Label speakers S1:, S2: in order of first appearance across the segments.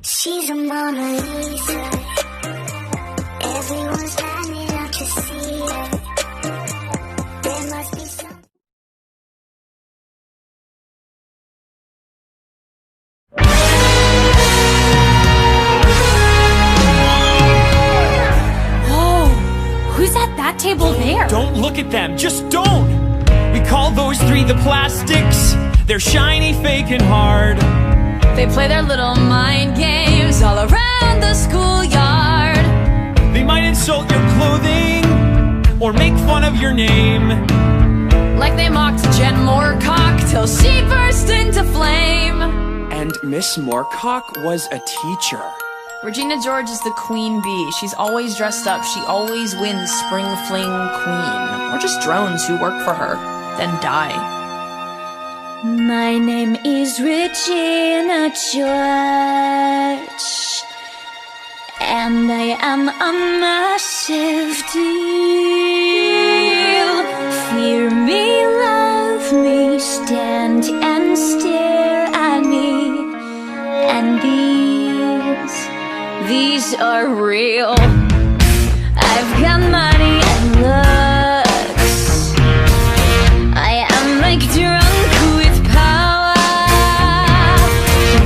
S1: She's a Mona Lisa. Everyone's lining up to see her. There must be some.
S2: Whoa! Who's at that table there?
S3: Don't look at them, just don't! We call those three the Plastics. They're shiny, fake, and hard.
S2: They play their little mind games all around the schoolyard.
S3: They might insult your clothing or make fun of your name.
S2: Like they mocked Jen Moorcock till she burst into flame.
S3: And Miss Moorcock was a teacher.
S2: Regina George is the queen bee. She's always dressed up. She always wins Spring Fling Queen. Or just drones who work for her, then die.
S1: My name is Regina George, and I am a massive deal. Fear me, love me, stand and stare at me. And these are real. I've got money and looks. I am like drunk with power.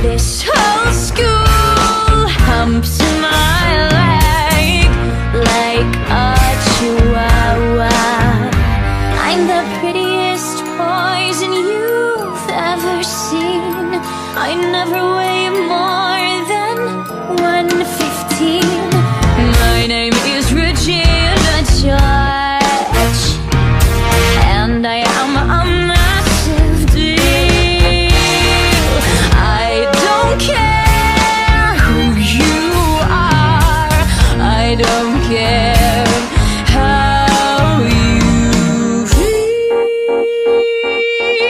S1: This whole school humps my leg like a chihuahua. I'm the prettiest poison you've ever seen. I never weigh more than 115. My name is Regina George, and I am a massive deal. I don't care who you are. I don't care how you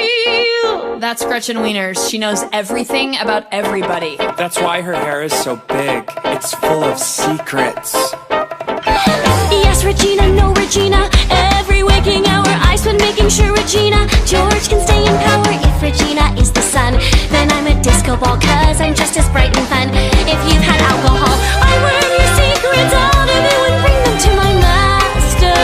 S1: feel.
S2: That's Gretchen Wieners. She knows everything about everybody.
S3: That's why her hair is so big. It's full of secrets.
S1: Yes, Regina, no, Regina. Every waking hour I spend making sure Regina George can stay in power. If Regina is the sun, then I'm a disco ball, 'cause I'm just as bright and fun. If you've had alcohol, I worm your secrets out of you and bring them to my master.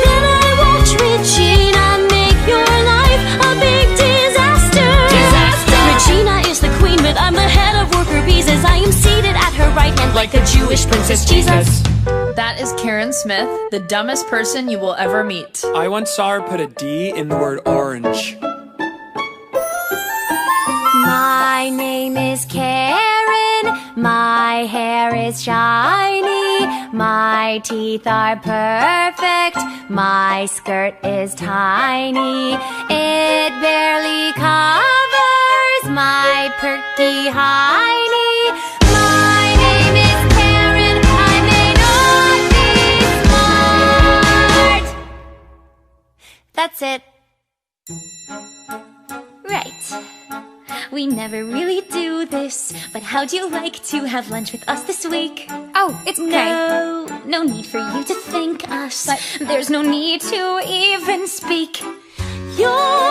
S1: Then I watch Regina make your life a big disaster. Regina is the queen, but I'm the head of worker bees, as I am seated at her right hand like a Jewish princess Jesus.
S2: That is Karen Smith, the dumbest person you will ever meet.
S3: I once saw her put a D in the word orange.
S1: My name is Karen, my hair is shiny, my teeth are perfect, my skirt is tiny, it barely covers my perky hiney. My name is Karen, I may not be smart. That's it. Right. We never really do this, but how'd you like to have lunch with us this week?
S2: Oh, it's okay.
S1: No need for you to thank us. But there's no need to even speak. You're